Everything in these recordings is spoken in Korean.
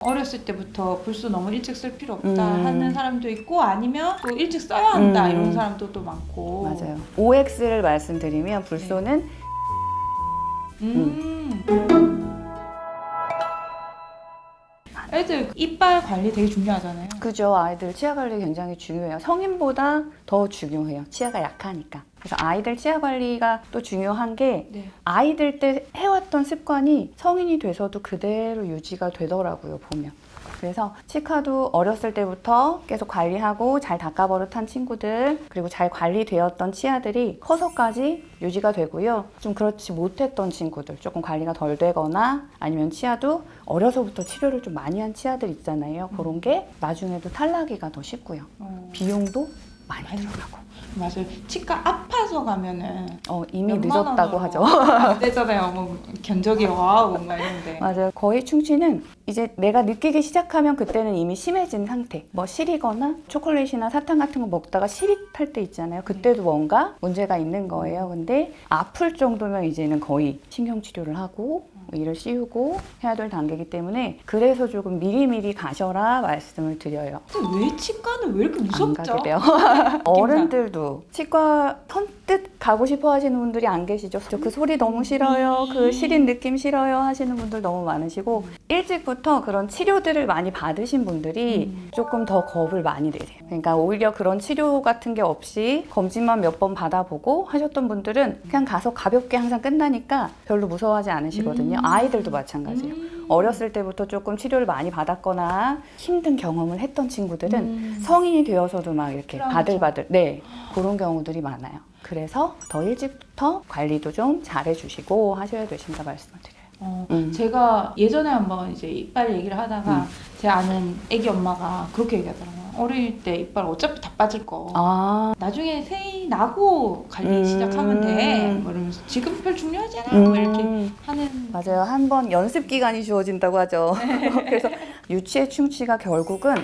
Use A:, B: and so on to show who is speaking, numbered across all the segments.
A: 어렸을 때부터 불소 너무 일찍 쓸 필요 없다 하는 사람도 있고, 아니면 또 일찍 써야 한다 이런 사람도 또 많고.
B: 맞아요. OX를 말씀드리면 불소는
A: 애들 이빨 관리 되게 중요하잖아요.
B: 그죠. 아이들 치아 관리 굉장히 중요해요. 성인보다 더 중요해요. 치아가 약하니까. 그래서 아이들 치아 관리가 또 중요한 게
A: 네.
B: 아이들 때 해왔던 습관이 성인이 돼서도 그대로 유지가 되더라고요, 보면. 그래서 치카도 어렸을 때부터 계속 관리하고 잘 닦아버릇한 친구들, 그리고 잘 관리되었던 치아들이 커서까지 유지가 되고요. 좀 그렇지 못했던 친구들, 조금 관리가 덜 되거나 아니면 치아도 어려서부터 치료를 좀 많이 한 치아들 있잖아요. 그런 게 나중에도 탈나기가 더 쉽고요. 비용도 많이 들어가고.
A: 맞아요. 치과 아파서 가면은
B: 이미
A: 몇만
B: 늦었다고
A: 원으로
B: 하죠.
A: 안 되잖아요. 뭐 견적이 와우 막 이런데.
B: 맞아요. 거의 충치는 이제 내가 느끼기 시작하면 그때는 이미 심해진 상태. 뭐 시리거나 초콜릿이나 사탕 같은 거 먹다가 시릿할 때 있잖아요. 그때도 뭔가 문제가 있는 거예요. 근데 아플 정도면 이제는 거의 신경치료를 하고 이를 씌우고 해야 될 단계이기 때문에 그래서 조금 미리미리 가셔라 말씀을 드려요.
A: 근데 왜 치과는 왜 이렇게
B: 안
A: 무섭죠?
B: 가게 돼요. 어른들도 치과 선뜻 가고 싶어 하시는 분들이 안 계시죠. 저 그 소리 너무 싫어요. 그 시린 느낌 싫어요 하시는 분들 너무 많으시고 일찍부터 그런 치료들을 많이 받으신 분들이 조금 더 겁을 많이 내세요. 그러니까 오히려 그런 치료 같은 게 없이 검진만 몇 번 받아보고 하셨던 분들은 그냥 가서 가볍게 항상 끝나니까 별로 무서워하지 않으시거든요. 아이들도 마찬가지예요. 어렸을 때부터 조금 치료를 많이 받았거나 힘든 경험을 했던 친구들은 성인이 되어서도 막 이렇게 바들바들 그런 경우들이 많아요. 그래서 더 일찍부터 관리도 좀 잘해주시고 하셔야 되신다 말씀을 드려요.
A: 제가 예전에 한번 이제 이빨 얘기를 하다가 제 아는 애기 엄마가 그렇게 얘기하더라고요. 어릴 때 이빨 어차피 다 빠질 거. 나중에 새이 나고 관리 시작하면 돼. 뭐 이러면서 지금 별 중요하지 않아. 뭐 이렇게 하는.
B: 맞아요. 한번 연습 기간이 주어진다고 하죠. 그래서 유치의 충치가 결국은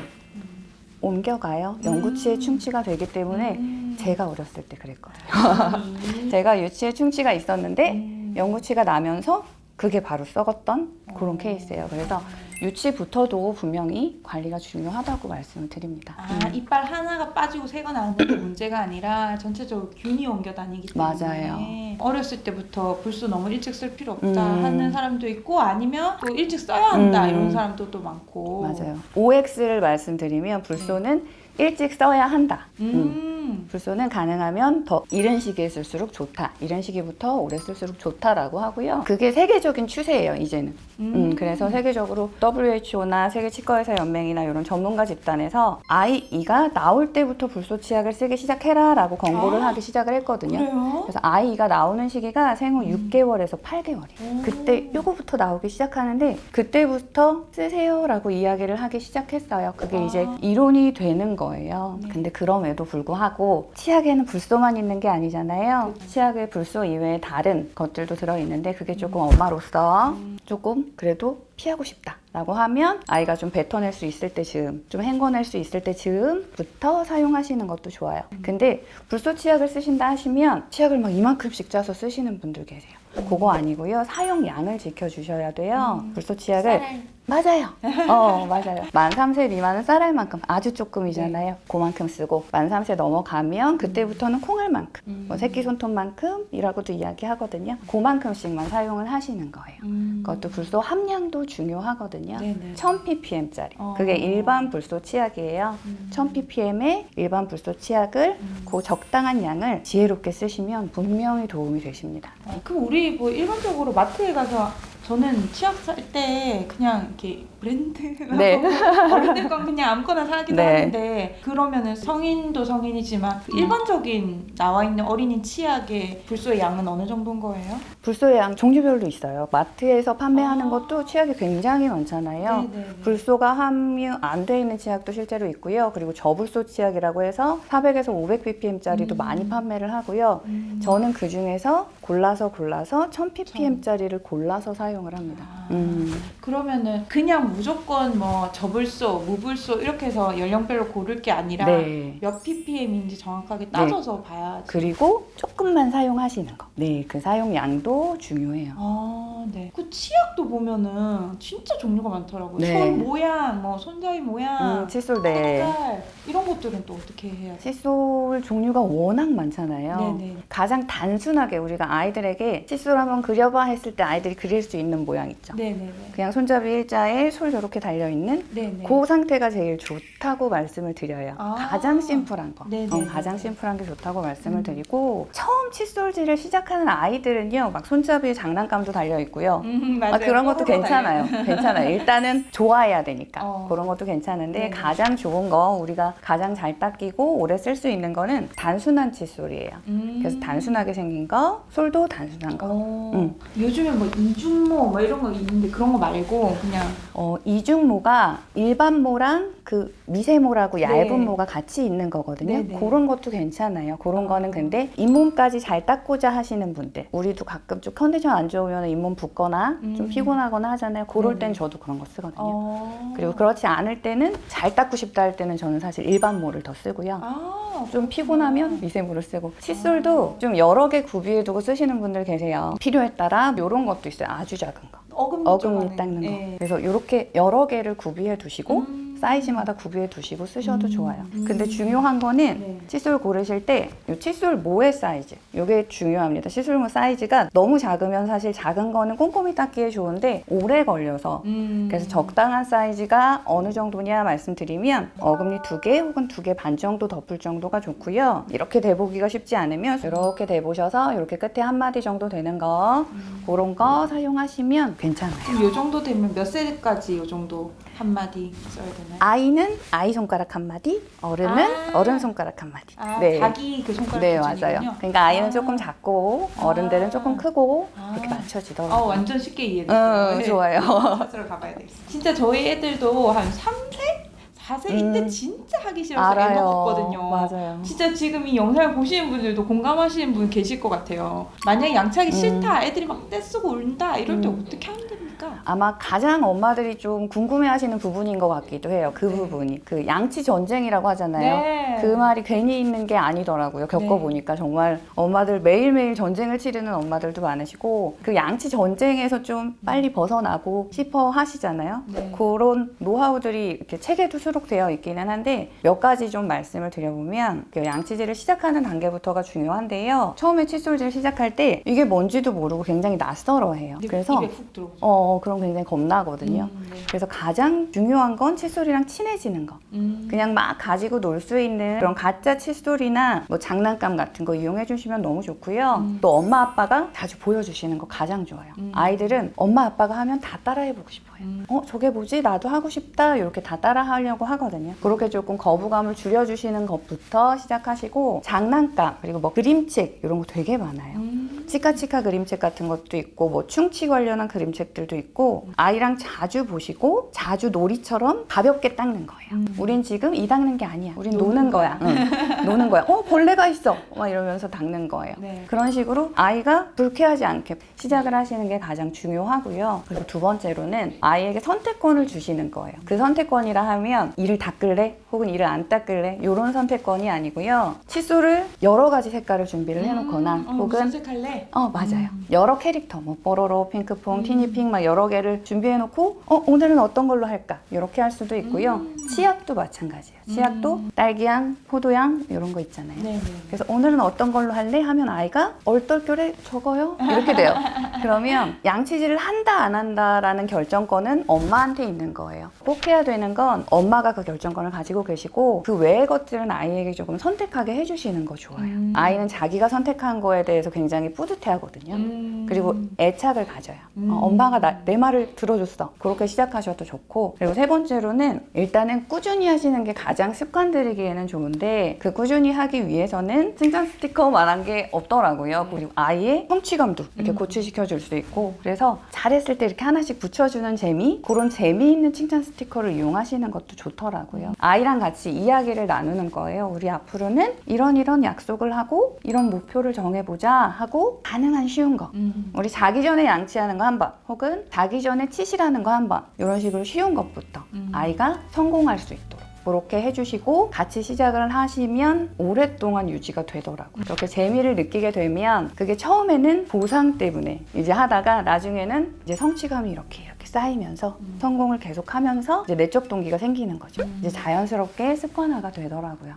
B: 옮겨가요. 영구치의 충치가 되기 때문에 제가 어렸을 때 그랬거든요. 제가 유치의 충치가 있었는데 영구치가 나면서 그게 바로 썩었던 그런 케이스예요. 그래서 유치부터도 분명히 관리가 중요하다고 말씀을 드립니다.
A: 이빨 하나가 빠지고 새가 나는 것도 문제가 아니라 전체적으로 균이 옮겨 다니기 때문에.
B: 맞아요.
A: 어렸을 때부터 불소 너무 일찍 쓸 필요 없다 하는 사람도 있고, 아니면 또 일찍 써야 한다 이런 사람도 또 많고.
B: 맞아요. OX를 말씀드리면 불소는 일찍 써야 한다. 불소는 가능하면 더 이른 시기에 쓸수록 좋다. 이른 시기부터 오래 쓸수록 좋다라고 하고요. 그게 세계적인 추세예요, 이제는. 그래서 세계적으로 WHO나 세계치과의사연맹이나 이런 전문가 집단에서 아이가 나올 때부터 불소 치약을 쓰기 시작해라라고 권고를 하기 시작을 했거든요.
A: 그래요?
B: 그래서 아이가 나오는 시기가 생후 6개월에서 8개월이에요. 그때 요거부터 나오기 시작하는데 그때부터 쓰세요라고 이야기를 하기 시작했어요. 그게 이제 이론이 되는 거예요. 근데 그럼에도 불구하고 치약에는 불소만 있는 게 아니잖아요. 치약에 불소 이외에 다른 것들도 들어있는데 그게 조금 엄마로서 조금 그래도 피하고 싶다라고 하면 아이가 좀 뱉어낼 수 있을 때쯤, 좀 헹궈낼 수 있을 때쯤부터 사용하시는 것도 좋아요. 근데 불소 치약을 쓰신다 하시면 치약을 막 이만큼씩 짜서 쓰시는 분들 계세요. 그거 아니고요. 사용량을 지켜주셔야 돼요. 불소 치약을 맞아요. 맞아요. 만 3세 미만은 쌀알만큼 아주 조금이잖아요. 그만큼 쓰고 만 3세 넘어가면 그때부터는 콩알만큼, 뭐 새끼손톱만큼이라고도 이야기하거든요. 그만큼씩만 사용을 하시는 거예요. 그것도 불소 함량도 중요하거든요. 1000ppm짜리. 그게 일반 불소 치약이에요. 1000ppm의 일반 불소 치약을 그 적당한 양을 지혜롭게 쓰시면 분명히 도움이 되십니다.
A: 그럼 우리 뭐 일반적으로 마트에 가서 저는 치약 살 때 그냥 이렇게 브랜드라고 어른들 건 그냥 아무거나 사기도 하는데, 그러면은 성인도 성인이지만 일반적인 나와 있는 어린이 치약의 불소의 양은 어느 정도인 거예요?
B: 불소의 양 종류별로 있어요. 마트에서 판매하는 것도 치약이 굉장히 많잖아요. 불소가 함유 안 돼 있는 치약도 실제로 있고요. 그리고 저불소 치약이라고 해서 400에서 500ppm짜리도 많이 판매를 하고요. 저는 그 중에서 골라서 1000ppm짜리를 골라서 사용을 합니다.
A: 그러면은 그냥 그냥 무조건 뭐 접을소, 무불소 이렇게 해서 연령별로 고를 게 아니라
B: 네.
A: 몇 ppm인지 정확하게 따져서 봐야지.
B: 그리고 조금만 사용하시는 거. 네, 그 사용량도 중요해요.
A: 아, 네. 그 치약도 보면은 진짜 종류가 많더라고요.
B: 네.
A: 손 모양, 뭐 손잡이 모양,
B: 칫솔, 네.
A: 색깔 이런 것들은 또 어떻게 해야 돼?
B: 칫솔 종류가 워낙 많잖아요.
A: 네네.
B: 가장 단순하게 우리가 아이들에게 칫솔 한번 그려봐 했을 때 아이들이 그릴 수 있는 모양 있죠.
A: 네네네.
B: 그냥 손잡이 일자에 솔 이렇게 달려있는
A: 네네.
B: 그 상태가 제일 좋다고 말씀을 드려요.
A: 아.
B: 가장 심플한 거.
A: 네네네.
B: 가장 심플한 게 좋다고 말씀을 드리고 처음 칫솔질을 시작하는 아이들은요. 막 손잡이에 장난감도 달려있고요.
A: 맞아요.
B: 그런 것도
A: 뽀로로
B: 괜찮아요. 괜찮아요. 일단은 좋아해야 되니까.
A: 어.
B: 그런 것도 괜찮은데
A: 네네.
B: 가장 좋은 거 우리가 가장 잘 닦이고 오래 쓸 수 있는 거는 단순한 칫솔이에요. 그래서 단순하게 생긴 거, 솔도 단순한 거.
A: 요즘에 뭐 이중모 뭐 이런 거 있는데 그런 거 말고 그냥
B: 이중모가 일반 모랑 그 미세모라고 얇은
A: 네.
B: 모가 같이 있는 거거든요.
A: 네네.
B: 그런 것도 괜찮아요. 그런 거는 근데 잇몸까지 잘 닦고자 하시는 분들, 우리도 가끔 좀 컨디션 안 좋으면 잇몸 붓거나 좀 피곤하거나 하잖아요. 그럴 땐
A: 네네.
B: 저도 그런 거 쓰거든요. 그리고 그렇지 않을 때는 잘 닦고 싶다 할 때는 저는 사실 일반 모를 더 쓰고요. 좀 피곤하면 미세모를 쓰고 칫솔도 좀 여러 개 구비해두고 쓰시는 분들 계세요. 필요에 따라 이런 것도 있어요. 아주 작은 거. 어금니 닦는 거.
A: 네.
B: 그래서 이렇게 여러 개를 구비해 두시고 사이즈마다 구비해 두시고 쓰셔도 좋아요. 근데 중요한 거는
A: 네.
B: 칫솔 고르실 때 이 칫솔 모의 사이즈 이게 중요합니다. 칫솔 모 사이즈가 너무 작으면 사실 작은 거는 꼼꼼히 닦기에 좋은데 오래 걸려서 그래서 적당한 사이즈가 어느 정도냐 말씀드리면 어금니 2개 혹은 2개 반 정도 덮을 정도가 좋고요. 이렇게 대보기가 쉽지 않으면 이렇게 대보셔서 이렇게 끝에 한 마디 정도 되는 거 그런 거 사용하시면 괜찮아요.
A: 그럼 요 정도 되면 몇 세까지 요 정도 한 마디 써야 되나요?
B: 아이는 아이 손가락 한 마디, 어른은 어른 손가락 한 마디.
A: 자기 그 손가락
B: 네,
A: 기준이군요.
B: 맞아요. 그러니까 아이는 조금 작고 어른들은 조금 크고 그렇게
A: 아.
B: 맞춰지더라고요.
A: 완전 쉽게 이해됐어요.
B: 좋아요.
A: 찾으러 가봐야 되겠어요. 진짜 저희 애들도 한 3세? 4세 이때 진짜 하기 싫어서 애
B: 알아요.
A: 먹었거든요.
B: 맞아요.
A: 진짜 지금 이 영상을 보시는 분들도 공감하시는 분 계실 것 같아요. 만약에 양치하기 싫다, 애들이 막 떼쓰고 울다 이럴 때 어떻게 하면 됩니까?
B: 아마 가장 엄마들이 좀 궁금해하시는 부분인 것 같기도 해요. 그 부분이 그 양치 전쟁이라고 하잖아요.
A: 네.
B: 그 말이 괜히 있는 게 아니더라고요. 겪어보니까 정말 엄마들 매일매일 전쟁을 치르는 엄마들도 많으시고 그 양치 전쟁에서 좀 빨리 벗어나고 싶어 하시잖아요.
A: 네.
B: 그런 노하우들이 이렇게 책에도 수록되어 있기는 한데 몇 가지 좀 말씀을 드려보면 그 양치질을 시작하는 단계부터가 중요한데요. 처음에 칫솔질 시작할 때 이게 뭔지도 모르고 굉장히 낯설어해요. 그래서
A: 입에 훅 들어오죠.
B: 그럼 굉장히 겁나거든요.
A: 네.
B: 그래서 가장 중요한 건 칫솔이랑 친해지는 거. 그냥 막 가지고 놀 수 있는 그런 가짜 칫솔이나 뭐 장난감 같은 거 이용해 주시면 너무 좋고요. 또 엄마 아빠가 자주 보여주시는 거 가장 좋아요. 아이들은 엄마 아빠가 하면 다 따라해보고 싶어요. 저게 뭐지? 나도 하고 싶다. 이렇게 다 따라하려고 하거든요. 그렇게 조금 거부감을 줄여주시는 것부터 시작하시고 장난감 그리고 뭐 그림책 이런 거 되게 많아요. 치카치카 그림책 같은 것도 있고 뭐 충치 관련한 그림책들도 있고 아이랑 자주 보시고 자주 놀이처럼 가볍게 닦는 거예요. 우린 지금 이 닦는 게 아니야. 우린 노는 거야. 노는 거야. 벌레가 있어. 막 이러면서 닦는 거예요.
A: 네.
B: 그런 식으로 아이가 불쾌하지 않게 시작을 하시는 게 가장 중요하고요. 그리고 두 번째로는 아이에게 선택권을 주시는 거예요. 그 선택권이라 하면 이를 닦을래? 혹은 이를 안 닦을래? 이런 선택권이 아니고요. 칫솔을 여러 가지 색깔을 준비를 해놓거나 혹은
A: 무슨 색 할래?
B: 맞아요. 여러 캐릭터, 뭐 뽀로로, 핑크퐁, 티니핑 막 여러 개를 준비해놓고 오늘은 어떤 걸로 할까? 이렇게 할 수도 있고요. 치약도 마찬가지예요. 치약도 딸기향, 포도향 이런 거 있잖아요.
A: 네네.
B: 그래서 오늘은 어떤 걸로 할래? 하면 아이가 얼떨결에 저거요? 이렇게 돼요. 그러면 양치질을 한다 안 한다라는 결정권은 엄마한테 있는 거예요. 꼭 해야 되는 건 엄마가 그 결정권을 가지고 계시고 그 외의 것들은 아이에게 조금 선택하게 해주시는 거 좋아요. 아이는 자기가 선택한 거에 대해서 굉장히 뿌듯해 하거든요. 그리고 애착을 가져요. 엄마가 내 말을 들어줬어. 그렇게 시작하셔도 좋고 그리고 세 번째로는 일단은 꾸준히 하시는 게 가장 습관 들이기에는 좋은데 그 꾸준히 하기 위해서는 칭찬 스티커만한 게 없더라고요. 그리고 아이의 성취감도 이렇게 고취시켜 줄 수 있고 그래서 잘했을 때 이렇게 하나씩 붙여주는 재미 그런 재미있는 칭찬 스티커를 이용하시는 것도 좋더라고요. 아이랑 같이 이야기를 나누는 거예요. 우리 앞으로는 이런 약속을 하고 이런 목표를 정해보자 하고 그리고 가능한 쉬운 거. 우리 자기 전에 양치하는 거 한 번, 혹은 자기 전에 치실하는 거 한 번, 이런 식으로 쉬운 것부터 아이가 성공할 수 있도록 그렇게 해주시고 같이 시작을 하시면 오랫동안 유지가 되더라고요. 그렇게 재미를 느끼게 되면 그게 처음에는 보상 때문에 이제 하다가 나중에는 이제 성취감이 이렇게 쌓이면서 성공을 계속하면서 이제 내적 동기가 생기는 거죠. 이제 자연스럽게 습관화가 되더라고요.